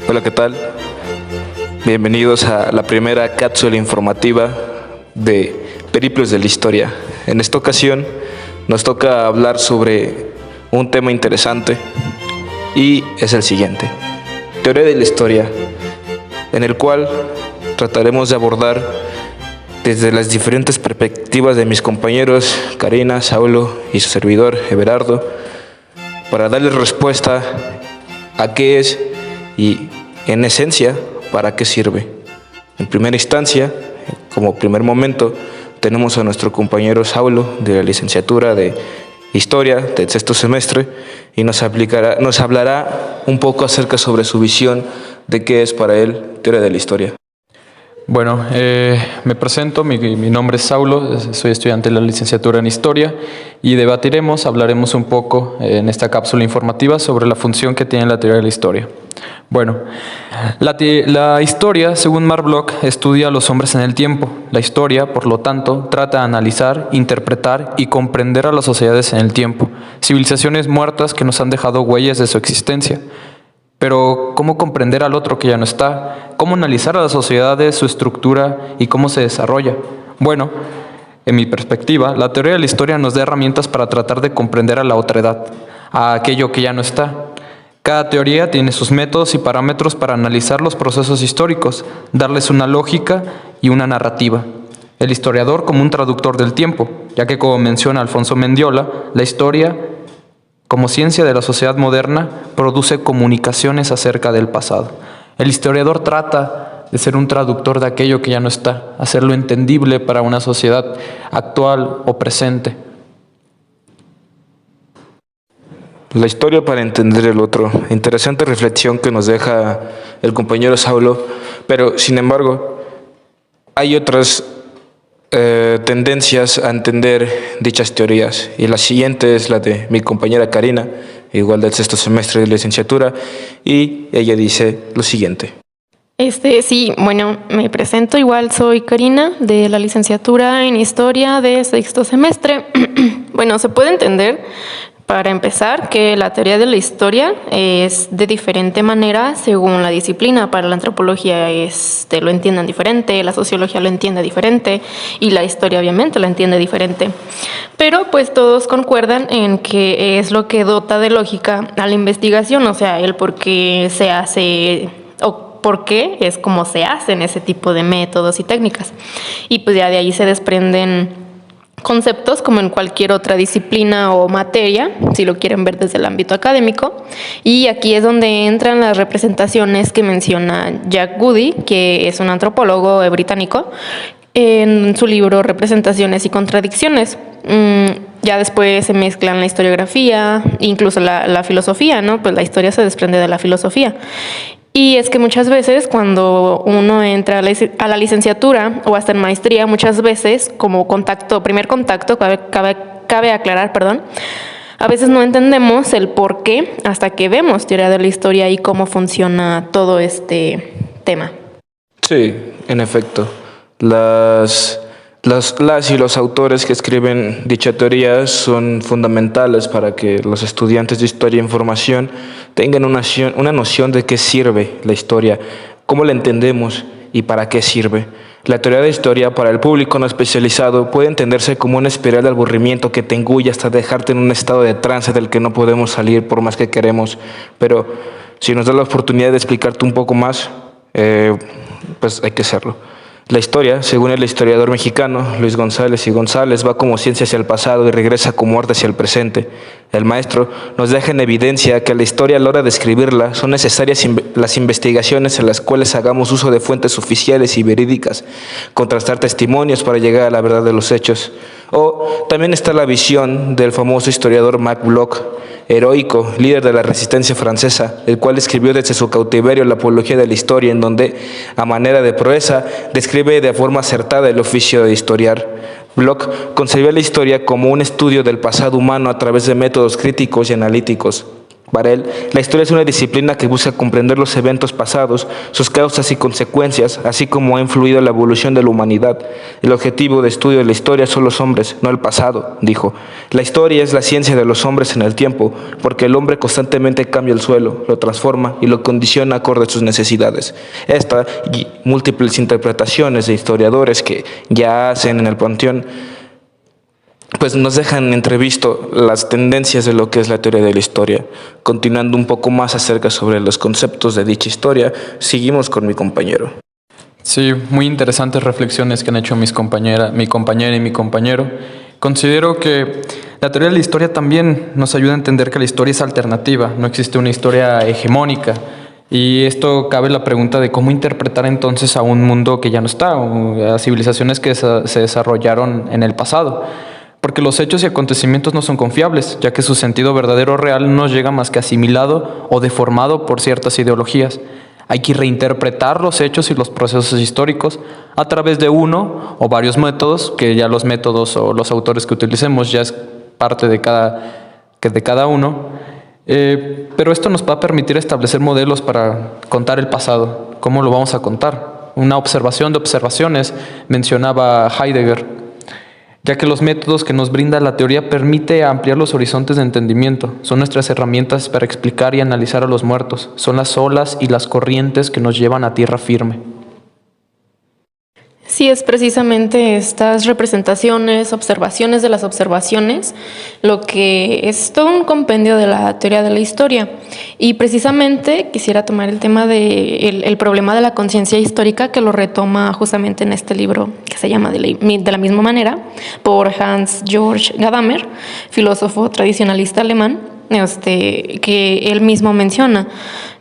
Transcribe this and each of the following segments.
Hola, ¿qué tal? Bienvenidos a la primera cápsula informativa de Periplos de la Historia. En esta ocasión nos toca hablar sobre un tema interesante y es el siguiente: teoría de la historia, en el cual trataremos de abordar desde las diferentes perspectivas de mis compañeros Karina, Saulo y su servidor Everardo, para darles respuesta a qué es y, en esencia, para qué sirve. En primera instancia, como primer momento, tenemos a nuestro compañero Saulo de la licenciatura de Historia del sexto semestre y nos hablará un poco acerca sobre su visión de qué es para él teoría de la historia. Bueno, me presento, mi nombre es Saulo, soy estudiante de la licenciatura en Historia y hablaremos un poco en esta cápsula informativa sobre la función que tiene la teoría de la historia. Bueno, la historia, según Mark Bloch, estudia a los hombres en el tiempo. La historia, por lo tanto, trata de analizar, interpretar y comprender a las sociedades en el tiempo, civilizaciones muertas que nos han dejado huellas de su existencia. Pero, ¿cómo comprender al otro que ya no está? ¿Cómo analizar a las sociedades, su estructura y cómo se desarrolla? Bueno, en mi perspectiva, la teoría de la historia nos da herramientas para tratar de comprender a la otredad, a aquello que ya no está. Cada teoría tiene sus métodos y parámetros para analizar los procesos históricos, darles una lógica y una narrativa. El historiador como un traductor del tiempo, ya que, como menciona Alfonso Mendiola, la historia, como ciencia de la sociedad moderna, produce comunicaciones acerca del pasado. El historiador trata de ser un traductor de aquello que ya no está, hacerlo entendible para una sociedad actual o presente. La historia para entender el otro. Interesante reflexión que nos deja el compañero Saulo, pero sin embargo hay otras tendencias a entender dichas teorías, y la siguiente es la de mi compañera Karina, igual del sexto semestre de licenciatura, y ella dice lo siguiente. Sí, bueno, me presento, igual soy Karina de la licenciatura en Historia de sexto semestre. Bueno, se puede entender, para empezar, que la teoría de la historia es de diferente manera según la disciplina. Para la antropología lo entienden diferente, la sociología lo entiende diferente y la historia obviamente lo entiende diferente. Pero pues todos concuerdan en que es lo que dota de lógica a la investigación, o sea, el por qué se hace o por qué es como se hacen ese tipo de métodos y técnicas. Y pues ya de ahí se desprenden conceptos como en cualquier otra disciplina o materia, si lo quieren ver desde el ámbito académico. Y aquí es donde entran las representaciones que menciona Jack Goody, que es un antropólogo británico, en su libro Representaciones y Contradicciones. Ya después se mezclan la historiografía, incluso la filosofía, ¿no? Pues la historia se desprende de la filosofía. Y es que muchas veces cuando uno entra a la licenciatura o hasta en maestría, muchas veces como primer contacto, cabe aclarar, a veces no entendemos el por qué hasta que vemos teoría de la historia y cómo funciona todo este tema. Sí, en efecto. Las y los autores que escriben dicha teoría son fundamentales para que los estudiantes de Historia e Información tengan una noción de qué sirve la historia, cómo la entendemos y para qué sirve. La teoría de historia para el público no especializado puede entenderse como una espiral de aburrimiento que te engulle hasta dejarte en un estado de trance del que no podemos salir por más que queremos. Pero si nos da la oportunidad de explicarte un poco más, pues hay que hacerlo. La historia, según el historiador mexicano Luis González y González, va como ciencia hacia el pasado y regresa como arte hacia el presente. El maestro nos deja en evidencia que la historia, a la hora de escribirla, son necesarias las investigaciones en las cuales hagamos uso de fuentes oficiales y verídicas, contrastar testimonios para llegar a la verdad de los hechos. O también está la visión del famoso historiador Mark Bloch, heroico, líder de la resistencia francesa, el cual escribió desde su cautiverio la Apología de la Historia, en donde, a manera de proeza, describe de forma acertada el oficio de historiar. Bloch concebía la historia como un estudio del pasado humano a través de métodos críticos y analíticos. Para él, la historia es una disciplina que busca comprender los eventos pasados, sus causas y consecuencias, así como ha influido en la evolución de la humanidad. El objetivo de estudio de la historia son los hombres, no el pasado, dijo. La historia es la ciencia de los hombres en el tiempo, porque el hombre constantemente cambia el suelo, lo transforma y lo condiciona acorde a sus necesidades. Esta y múltiples interpretaciones de historiadores que ya hacen en el panteón pues nos dejan entrevisto las tendencias de lo que es la teoría de la historia. Continuando un poco más acerca sobre los conceptos de dicha historia, seguimos con mi compañero. Sí, muy interesantes reflexiones que han hecho mi compañera y mi compañero. Considero que la teoría de la historia también nos ayuda a entender que la historia es alternativa, no existe una historia hegemónica. Y esto cabe la pregunta de cómo interpretar entonces a un mundo que ya no está, o a civilizaciones que se desarrollaron en el pasado. Porque los hechos y acontecimientos no son confiables, ya que su sentido verdadero o real no llega más que asimilado o deformado por ciertas ideologías. Hay que reinterpretar los hechos y los procesos históricos a través de uno o varios métodos, que ya los métodos o los autores que utilicemos ya es parte de cada uno. Pero esto nos va a permitir establecer modelos para contar el pasado. ¿Cómo lo vamos a contar? Una observación de observaciones, mencionaba Heidegger, ya que los métodos que nos brinda la teoría permite ampliar los horizontes de entendimiento. Son nuestras herramientas para explicar y analizar a los muertos. Son las olas y las corrientes que nos llevan a tierra firme. Sí, es precisamente estas representaciones, observaciones de las observaciones, lo que es todo un compendio de la teoría de la historia. Y precisamente quisiera tomar el tema el problema de la conciencia histórica, que lo retoma justamente en este libro que se llama de la misma manera, por Hans-Georg Gadamer, filósofo tradicionalista alemán, que él mismo menciona.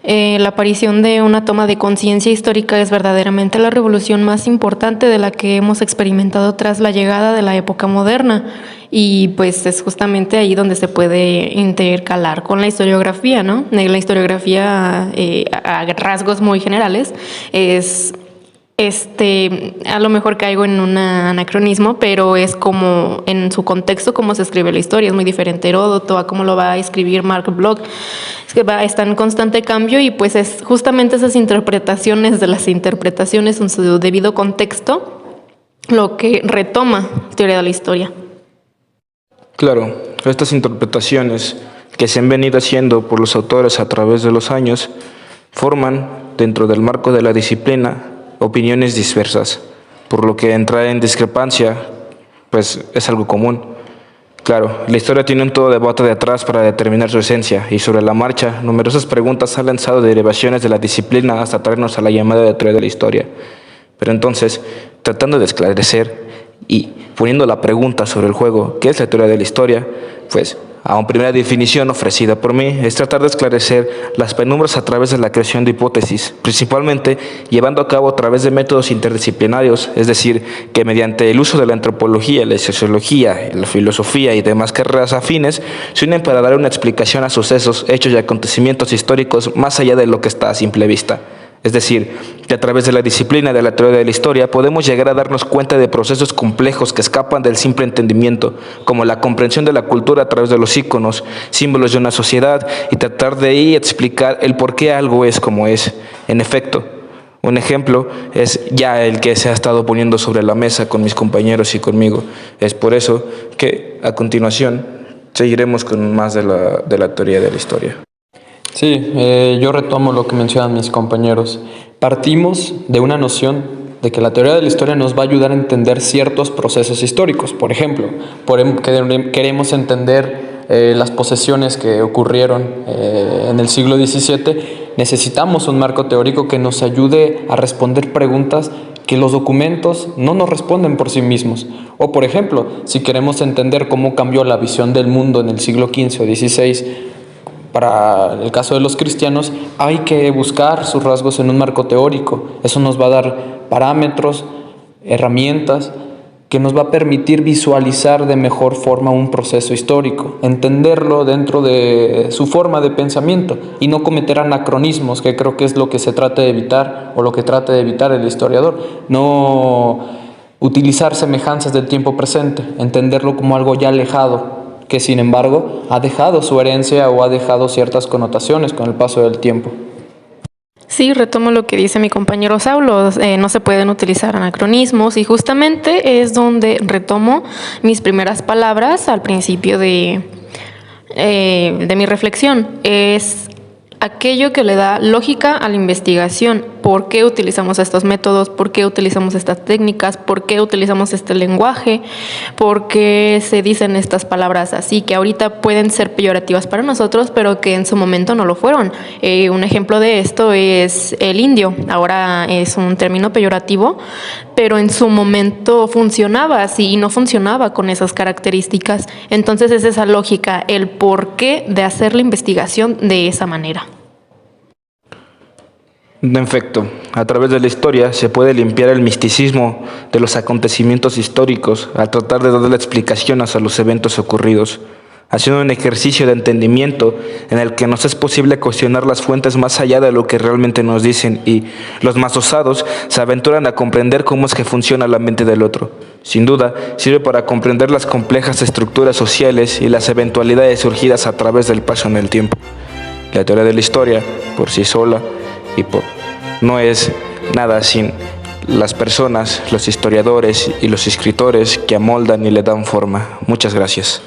La aparición de una toma de conciencia histórica es verdaderamente la revolución más importante de la que hemos experimentado tras la llegada de la época moderna, y pues es justamente ahí donde se puede intercalar con la historiografía, ¿no? La historiografía, a rasgos muy generales, es a lo mejor caigo en un anacronismo, pero es como en su contexto cómo se escribe la historia. Es muy diferente Heródoto a cómo lo va a escribir Mark Bloch. Es que está en constante cambio, y pues es justamente esas interpretaciones de las interpretaciones en su debido contexto lo que retoma la teoría de la historia. Claro, estas interpretaciones que se han venido haciendo por los autores a través de los años forman, dentro del marco de la disciplina, opiniones dispersas, por lo que entrar en discrepancia pues es algo común. Claro, la historia tiene un todo debate de atrás para determinar su esencia, y sobre la marcha, numerosas preguntas han lanzado derivaciones de la disciplina hasta traernos a la llamada de teoría de la historia. Pero entonces, tratando de esclarecer y poniendo la pregunta sobre el juego, ¿qué es la teoría de la historia? Pues, a una primera definición ofrecida por mí es tratar de esclarecer las penumbras a través de la creación de hipótesis, principalmente llevando a cabo a través de métodos interdisciplinarios, es decir, que mediante el uso de la antropología, la sociología, la filosofía y demás carreras afines, se unen para dar una explicación a sucesos, hechos y acontecimientos históricos más allá de lo que está a simple vista. Es decir, que a través de la disciplina de la teoría de la historia podemos llegar a darnos cuenta de procesos complejos que escapan del simple entendimiento, como la comprensión de la cultura a través de los íconos, símbolos de una sociedad, y tratar de ahí explicar el por qué algo es como es. En efecto, un ejemplo es ya el que se ha estado poniendo sobre la mesa con mis compañeros y conmigo. Es por eso que a continuación seguiremos con más de la teoría de la historia. Sí, yo retomo lo que mencionan mis compañeros. Partimos de una noción de que la teoría de la historia nos va a ayudar a entender ciertos procesos históricos. Por ejemplo, queremos entender las posesiones que ocurrieron en el siglo XVII, necesitamos un marco teórico que nos ayude a responder preguntas que los documentos no nos responden por sí mismos. O, por ejemplo, si queremos entender cómo cambió la visión del mundo en el siglo XV o XVI, para el caso de los cristianos, hay que buscar sus rasgos en un marco teórico. Eso nos va a dar parámetros, herramientas, que nos va a permitir visualizar de mejor forma un proceso histórico, entenderlo dentro de su forma de pensamiento y no cometer anacronismos, que creo que es lo que se trata de evitar, o lo que trata de evitar el historiador. No utilizar semejanzas del tiempo presente, entenderlo como algo ya alejado, que sin embargo ha dejado su herencia o ha dejado ciertas connotaciones con el paso del tiempo. Sí, retomo lo que dice mi compañero Saulo, no se pueden utilizar anacronismos y justamente es donde retomo mis primeras palabras al principio de mi reflexión. Es aquello que le da lógica a la investigación. ¿Por qué utilizamos estos métodos? ¿Por qué utilizamos estas técnicas? ¿Por qué utilizamos este lenguaje? ¿Por qué se dicen estas palabras así que ahorita pueden ser peyorativas para nosotros, pero que en su momento no lo fueron? Un ejemplo de esto es el indio. Ahora es un término peyorativo, pero en su momento funcionaba así y no funcionaba con esas características. Entonces es esa lógica, el porqué de hacer la investigación de esa manera. En efecto, a través de la historia se puede limpiar el misticismo de los acontecimientos históricos al tratar de darle explicaciones a los eventos ocurridos, haciendo un ejercicio de entendimiento en el que nos es posible cuestionar las fuentes más allá de lo que realmente nos dicen y los más osados se aventuran a comprender cómo es que funciona la mente del otro. Sin duda, sirve para comprender las complejas estructuras sociales y las eventualidades surgidas a través del paso en el tiempo. La teoría de la historia, por sí sola, no es nada sin las personas, los historiadores y los escritores que amoldan y le dan forma. Muchas gracias.